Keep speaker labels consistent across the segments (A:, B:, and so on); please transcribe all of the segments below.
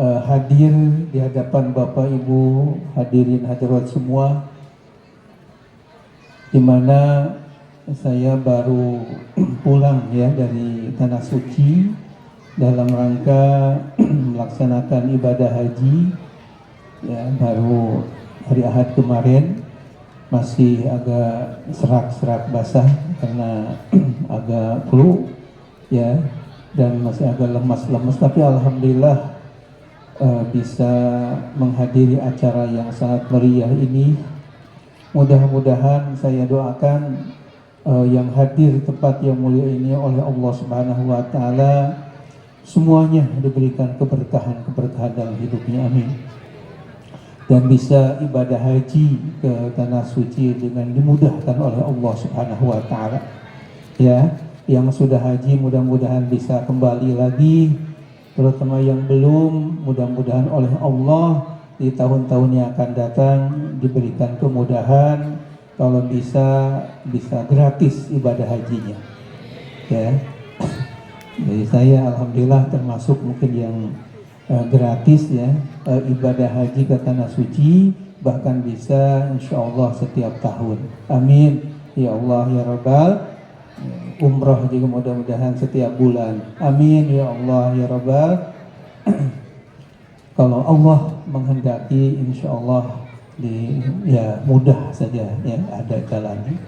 A: hadir di hadapan Bapak Ibu hadirin hadirat semua, di mana saya baru pulang ya dari Tanah Suci dalam rangka melaksanakan ibadah haji ya, baru hari Ahad kemarin. Masih agak serak-serak basah karena agak flu ya, dan masih agak lemas-lemas, tapi alhamdulillah bisa menghadiri acara yang sangat meriah ini. Mudah-mudahan saya doakan yang hadir di tempat yang mulia ini oleh Allah Subhanahu wa taala semuanya diberikan keberkahan dalam hidupnya, amin. Dan bisa ibadah haji ke Tanah Suci dengan dimudahkan oleh Allah Subhanahu wa taala. Ya, yang sudah haji mudah-mudahan bisa kembali lagi, terutama yang belum, mudah-mudahan oleh Allah di tahun-tahun yang akan datang diberikan kemudahan, kalau bisa gratis ibadah hajinya. Ya. Jadi saya alhamdulillah termasuk mungkin yang gratis ya, ibadah haji ke Tanah Suci, bahkan bisa insya Allah setiap tahun, amin ya Allah ya Rabbal. Umroh juga mudah-mudahan setiap bulan, amin ya Allah ya Rabbal. Kalau Allah menghendaki insya Allah ya mudah saja ya, ada jalannya.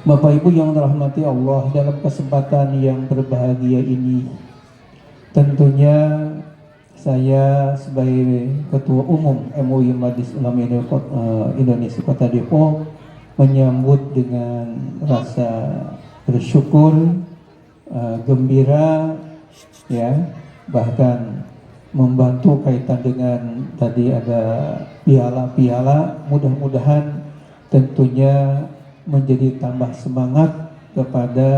A: Bapak Ibu yang dirahmati Allah, dalam kesempatan yang berbahagia ini tentunya saya sebagai Ketua Umum MUI Majelis Ulama Indonesia Kota Depok menyambut dengan rasa bersyukur, gembira ya, bahkan membantu kaitan dengan tadi ada piala-piala. Mudah-mudahan tentunya menjadi tambah semangat kepada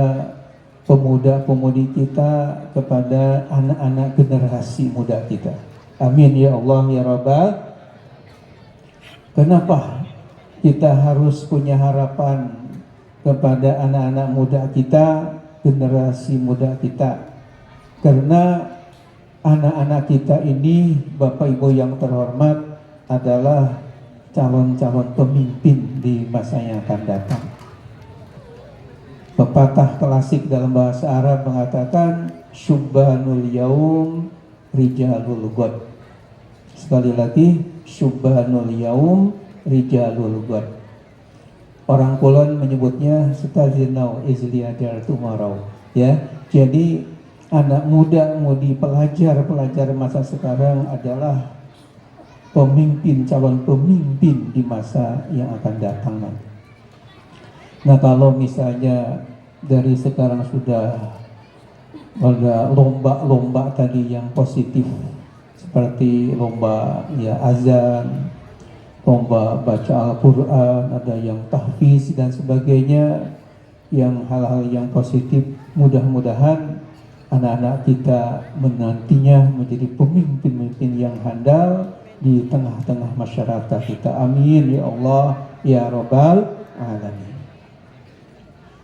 A: pemuda-pemudi kita, kepada anak-anak generasi muda kita. Amin ya Allah ya Rabbal. Kenapa kita harus punya harapan kepada anak-anak muda kita, generasi muda kita? Karena anak-anak kita ini, Bapak Ibu yang terhormat, adalah calon-calon pemimpin di masa yang akan datang. Pepatah klasik dalam bahasa Arab mengatakan syubbanul yaum rijalul ghad. Sekali lagi, syubbanul yaum rijalul ghad. Orang Kulon menyebutnya study now is leader tomorrow. Ya, jadi anak muda-mudi, pelajar masa sekarang adalah pemimpin, calon pemimpin di masa yang akan datang nanti. Nah, kalau misalnya dari sekarang sudah ada lomba-lomba tadi yang positif, seperti lomba ya azan, lomba baca Al-Quran, ada yang tahfiz dan sebagainya, yang hal-hal yang positif, mudah-mudahan anak-anak kita menantinya menjadi pemimpin-pemimpin yang handal di tengah-tengah masyarakat kita, amin ya Allah ya Rabbal Alamin.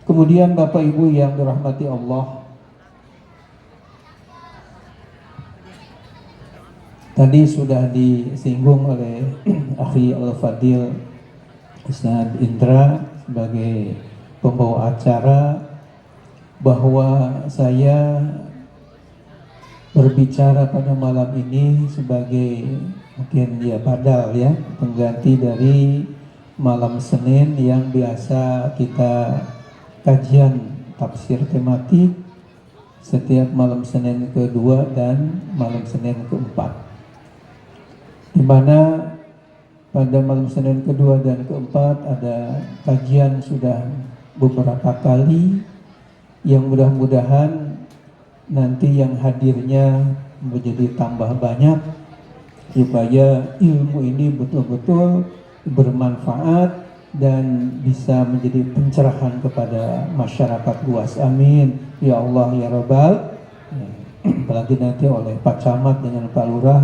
A: Kemudian Bapak Ibu yang dirahmati Allah, tadi sudah disinggung oleh Akhi Al-Fadil Ustaz Indra sebagai pembawa acara, bahwa saya berbicara pada malam ini sebagai mungkin ya badal ya, pengganti dari malam Senin yang biasa kita kajian tafsir tematik setiap malam Senin kedua dan malam Senin keempat, di mana pada malam Senin kedua dan keempat ada kajian sudah beberapa kali, yang mudah-mudahan nanti yang hadirnya menjadi tambah banyak, supaya ilmu ini betul-betul bermanfaat dan bisa menjadi pencerahan kepada masyarakat luas, amin ya Allah ya Rabbal. Apalagi nanti oleh Pak Camat dengan Pak Lurah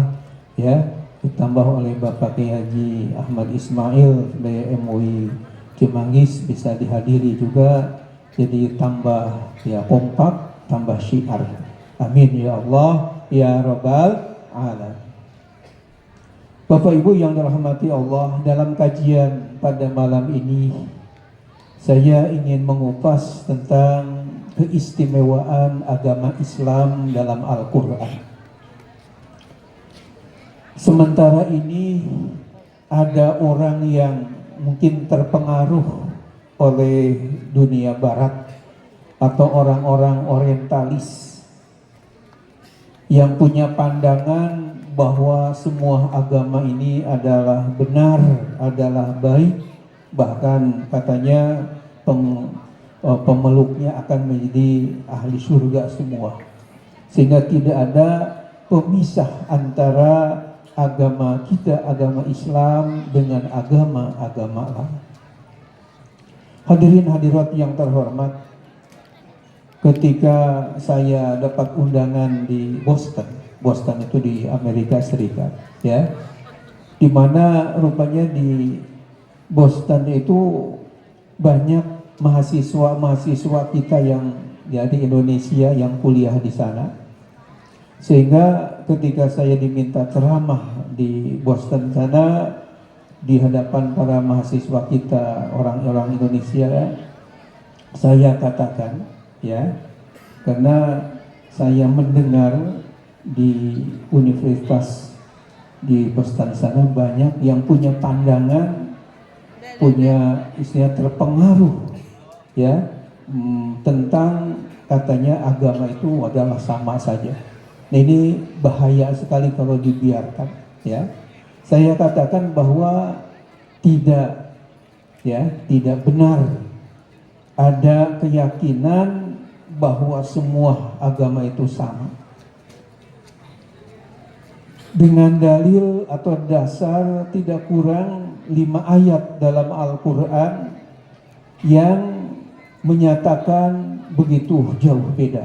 A: ya, ditambah oleh Bapak Kiai Haji Ahmad Ismail dari MUI Cimanggis bisa dihadiri juga, jadi tambah ya kompak, tambah syiar, amin ya Allah ya Rabbal taala. Bapak Ibu yang dirahmati Allah, dalam kajian pada malam ini saya ingin mengupas tentang keistimewaan agama Islam dalam Al-Quran. Sementara ini ada orang yang mungkin terpengaruh oleh dunia barat atau orang-orang orientalis yang punya pandangan bahwa semua agama ini adalah benar, adalah baik, bahkan katanya pemeluknya akan menjadi ahli surga semua, sehingga tidak ada pemisah antara agama kita, agama Islam dengan agama-agama lain. Hadirin hadirat yang terhormat, ketika saya dapat undangan di Boston itu di Amerika Serikat, ya, di mana rupanya di Boston itu banyak mahasiswa kita yang ya di Indonesia yang kuliah di sana, sehingga ketika saya diminta ceramah di Boston sana di hadapan para mahasiswa kita orang-orang Indonesia, saya katakan ya, karena saya mendengar di universitas di Boston sana banyak yang punya pandangan, punya istilah terpengaruh ya tentang katanya agama itu adalah sama saja. Nah, ini bahaya sekali kalau dibiarkan ya. Saya katakan bahwa tidak ya, tidak benar ada keyakinan bahwa semua agama itu sama. Dengan dalil atau dasar tidak kurang 5 ayat dalam Al-Quran yang menyatakan begitu jauh beda.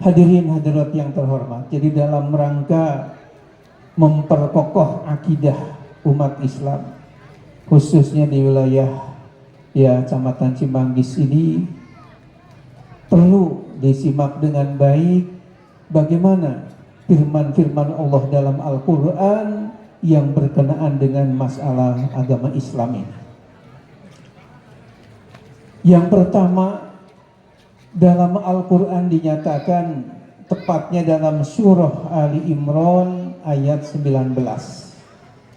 A: Hadirin hadirat yang terhormat, jadi dalam rangka memperkokoh akidah umat Islam, khususnya di wilayah ya Kecamatan Cimanggis ini, perlu disimak dengan baik bagaimana firman-firman Allah dalam Al-Quran yang berkenaan dengan masalah agama Islam ini. Yang pertama, dalam Al-Quran dinyatakan, tepatnya dalam surah Ali Imran ayat 19.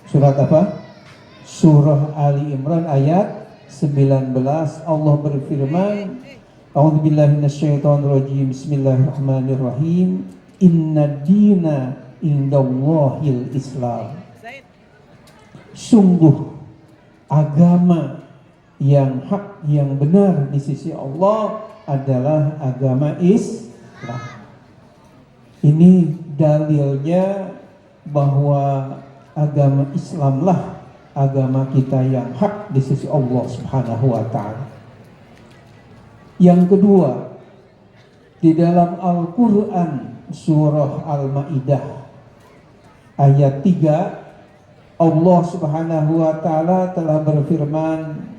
A: Surat apa? Surah Ali Imran ayat 19. Allah berfirman, A'udzubillahi minasyaitonirrajim, Bismillahirrahmanirrahim, Inna dina indallahil Islam. Sungguh agama yang hak, yang benar di sisi Allah adalah agama Islam. Ini dalilnya bahwa agama Islamlah agama kita yang hak di sisi Allah Subhanahu wa ta'ala. Yang kedua, di dalam Al-Quran surah Al-Ma'idah ayat 3, Allah Subhanahu wa ta'ala telah berfirman,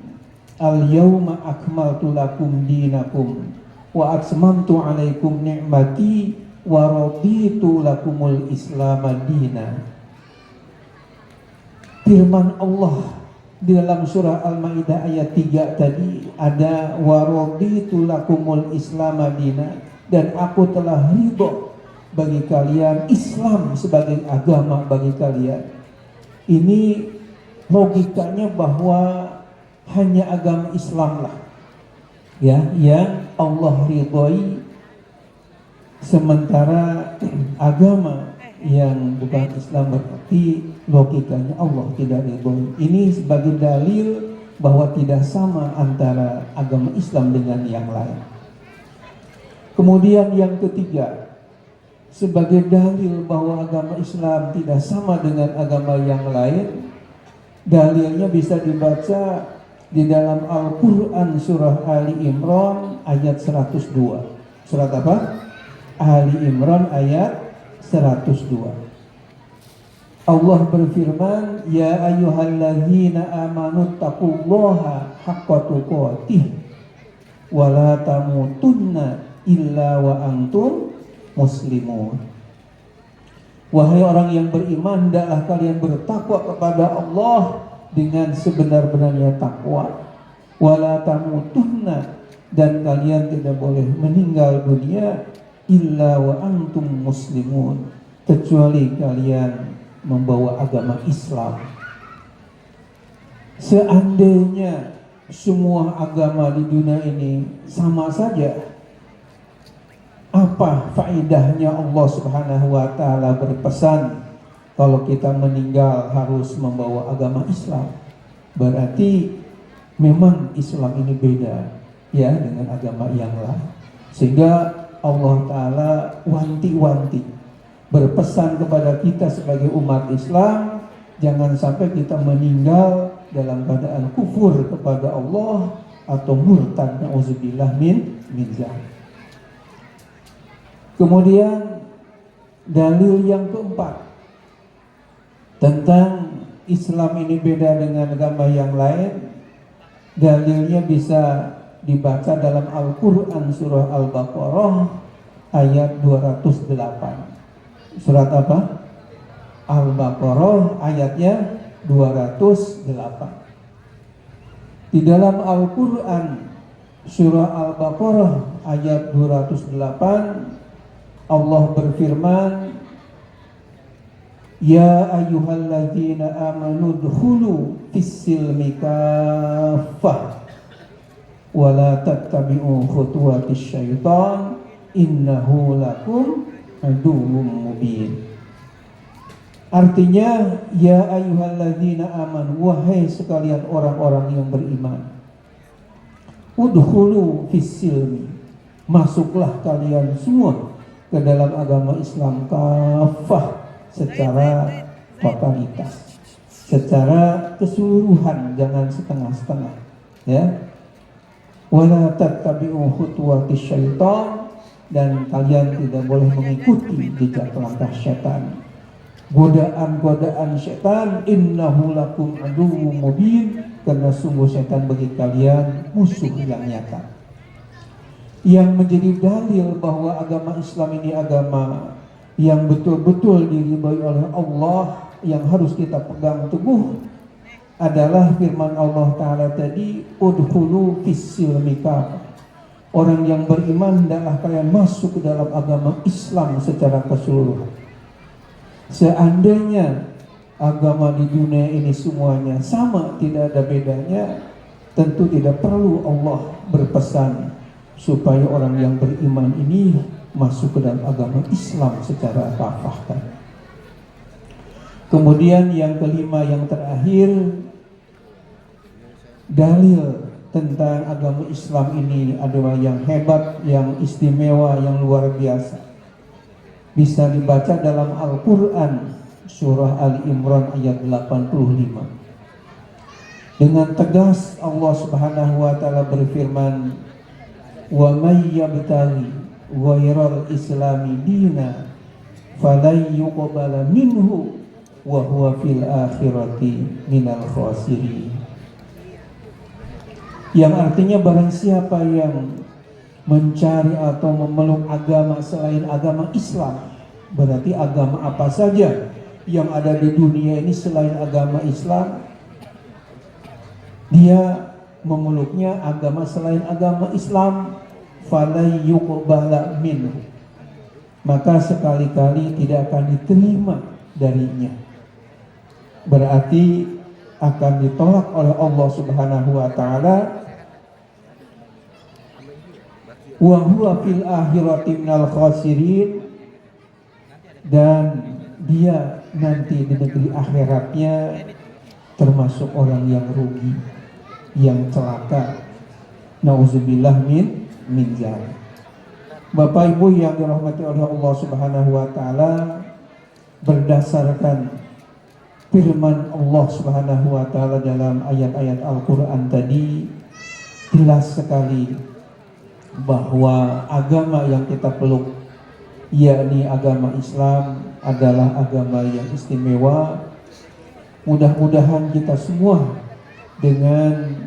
A: Al-yawma akmaltu lakum dinakum wa atmamtu alaikum ni'mati wa raditu lakumul Islam dina. Firman Allah di dalam surah Al-Ma'idah ayat 3 tadi ada wa raditu lakumul Islam dina, dan aku telah ridho bagi kalian Islam sebagai agama bagi kalian. Ini logikanya bahwa hanya agama Islam lah ya yang Allah ridhoi, sementara agama yang bukan Islam berarti logikanya Allah tidak ridhoi. Ini sebagai dalil bahwa tidak sama antara agama Islam dengan yang lain. Kemudian yang ketiga, sebagai dalil bahwa agama Islam tidak sama dengan agama yang lain, dalilnya bisa dibaca di dalam Al-Quran surah Ali Imran ayat 102. Surat apa? Ali Imran ayat 102. Allah berfirman, Ya ayyuhalladzina amanu taqullaha haqqa tuqatih wa la tamutunna illa wa antum muslimun. Wahai orang yang beriman, hendaklah kalian bertakwa kepada Allah dengan sebenar-benarnya takwa. Wala tamutunna, dan kalian tidak boleh meninggal dunia illa wa antum muslimun, kecuali kalian membawa agama Islam. Seandainya semua agama di dunia ini sama saja, apa faedahnya Allah Subhanahu wa taala berpesan kalau kita meninggal harus membawa agama Islam? Berarti memang Islam ini beda ya dengan agama yang lain. Sehingga Allah taala wanti-wanti berpesan kepada kita sebagai umat Islam, jangan sampai kita meninggal dalam keadaan kufur kepada Allah atau murtad, na'udzubillah min zalik. Kemudian dalil yang keempat tentang Islam ini beda dengan agama yang lain, dalilnya bisa dibaca dalam Al-Quran surah Al-Baqarah ayat 208. Surat apa? Al-Baqarah ayatnya 208. Di dalam Al-Quran surah Al-Baqarah ayat 208, Allah berfirman, Ya ayyuhalladzina amanu dkhulu fis-silmi kaffah wa la tattabi'u khutuwatis syaitan innahu lakum aduwwum mubin. Artinya, ya ayyuhalladzina amanu, wahai sekalian orang-orang yang beriman, udkhulu fis-silmi, masuklah kalian semua ke dalam agama Islam kafah, secara totalitas, secara keseluruhan, jangan setengah-setengah, ya. Wala tattabi'u khutuwatis syaitan, dan kalian tidak boleh mengikuti jejak langkah syaitan, godaan-godaan syaitan. Innahu lakum aduwwum mubin, karena sungguh syaitan bagi kalian musuh yang nyata. Yang menjadi dalil bahwa agama Islam ini agama yang betul-betul diridhai oleh Allah, yang harus kita pegang teguh, adalah firman Allah Ta'ala tadi, udkhulu fis-silmi kafah. Orang yang beriman hendaklah kalian masuk ke dalam agama Islam secara keseluruhan. Seandainya agama di dunia ini semuanya sama, tidak ada bedanya, tentu tidak perlu Allah berpesan supaya orang yang beriman ini masuk ke dalam agama Islam secara kafah. Kemudian yang kelima, yang terakhir, dalil tentang agama Islam ini adalah yang hebat, yang istimewa, yang luar biasa. Bisa dibaca dalam Al-Quran surah Ali Imran ayat 85. Dengan tegas Allah Subhanahu wa taala berfirman, wa may yabtaghi ghairal islami dina falan yuqbala minhu wa huwa fil akhirati minal khasirin. Yang artinya, barang siapa yang mencari atau memeluk agama selain agama Islam, berarti agama apa saja yang ada di dunia ini selain agama Islam, dia memeluknya agama selain agama Islam, falai yuqbala minhu, maka sekali-kali tidak akan diterima darinya. Berarti akan ditolak oleh Allah Subhanahu wa taala. Wa huwa fil akhirati minal khasirin, dan dia nanti di negeri akhiratnya termasuk orang yang rugi, yang celaka. Nauzubillah min zalik. Bapak Ibu yang dirahmati oleh Allah Subhanahu wa taala, berdasarkan firman Allah Subhanahu wa taala dalam ayat-ayat Al-Qur'an tadi, jelas sekali bahwa agama yang kita peluk, yakni agama Islam, adalah agama yang istimewa. Mudah-mudahan kita semua dengan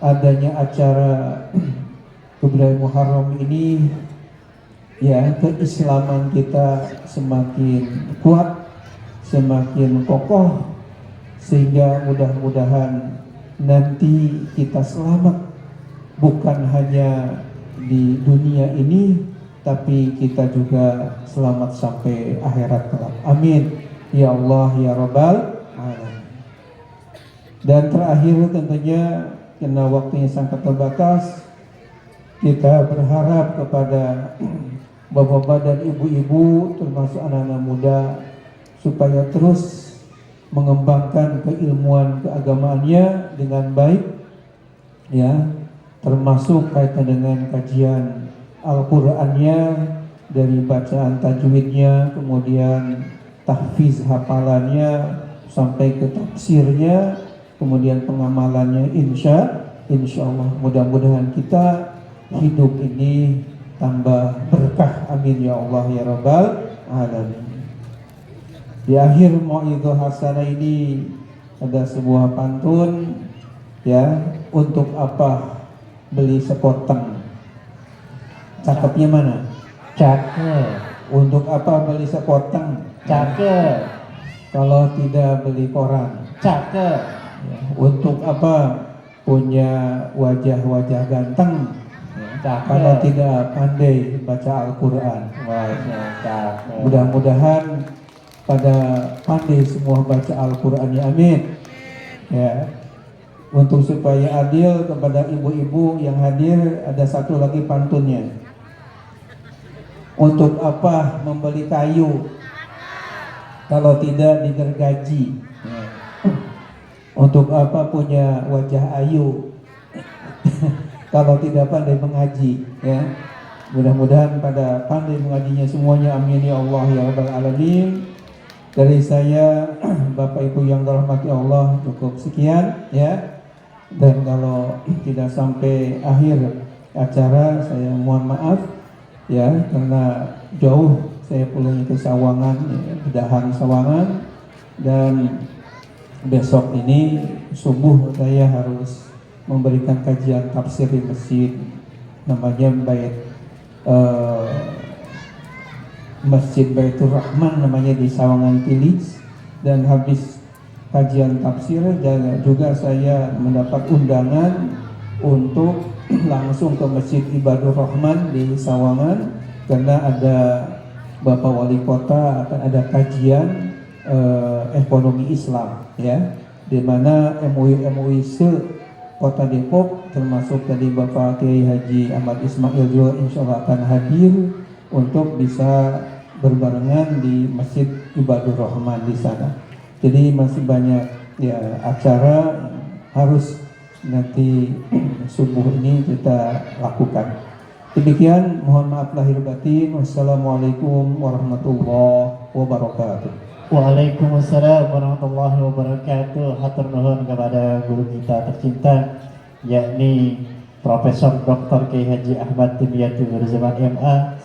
A: adanya acara Kebudayaan Muharram ini ya keislaman kita semakin kuat, semakin kokoh, sehingga mudah-mudahan nanti kita selamat bukan hanya di dunia ini, tapi kita juga selamat sampai akhirat kelak. Amin ya Allah ya Rabbal alamin. Dan terakhir tentunya karena waktunya sangat terbatas, kita berharap kepada bapak-bapak dan ibu-ibu termasuk anak-anak muda supaya terus mengembangkan keilmuan keagamaannya dengan baik, ya, termasuk kaitan dengan kajian Al-Qur'annya, dari bacaan tajwidnya, kemudian tahfiz hafalannya sampai ke tafsirnya, kemudian pengamalannya. Insya Allah mudah-mudahan kita hidup ini tambah berkah. Amin ya Allah ya Rabbal alamin. Di akhir mau'idhah hasanah ini ada sebuah pantun, ya, untuk apa beli sepotong? Cakepnya mana?
B: Cakep.
A: Untuk apa beli sepotong?
B: Cakep.
A: Kalau tidak beli koran.
B: Cakep.
A: Ya, untuk apa punya wajah-wajah ganteng?
B: Cakep.
A: Kalau tidak pandai baca Al-Quran.
B: Cakep.
A: Mudah-mudahan pada pandai semua baca Al-Quran, ya amin. Ya, untuk supaya adil kepada ibu-ibu yang hadir, ada satu lagi pantunnya. Untuk apa membeli kayu kalau tidak digergaji? Untuk apa punya wajah ayu kalau tidak pandai mengaji? Ya, mudah-mudahan pada pandai mengajinya semuanya. Amin ya Allah ya Rabbal alamin. Dari saya, Bapak Ibu yang dirahmati Allah, cukup sekian, ya. Dan kalau tidak sampai akhir acara, saya mohon maaf, ya, karena jauh saya pulangnya ke Sawangan, ya, Bedahan Sawangan, dan besok ini subuh saya harus memberikan kajian tafsir di masjid, namanya Masjid Baitur Rahman namanya, di Sawangan Pilis. Dan habis kajian tafsir dan juga saya mendapat undangan untuk langsung ke Masjid Ibadur Rahman di Sawangan, karena ada Bapak Wali Kota akan ada kajian ekonomi Islam, ya, di mana MUI se Kota Depok, termasuk tadi Bapak Kiai Haji Ahmad Ismail juga insya Allah akan hadir untuk bisa berbarengan di Masjid Ibadur Rahman di sana. Jadi masih banyak, ya, acara harus nanti subuh ini kita lakukan. Demikian, mohon maaf lahir batin. Wassalamualaikum warahmatullahi wabarakatuh.
B: Waalaikumsalam warahmatullahi wabarakatuh. Hatur nuhun kepada guru kita tercinta, yakni Profesor Dr. Kiai Haji Ahmad Dimyati Nurzaman MA,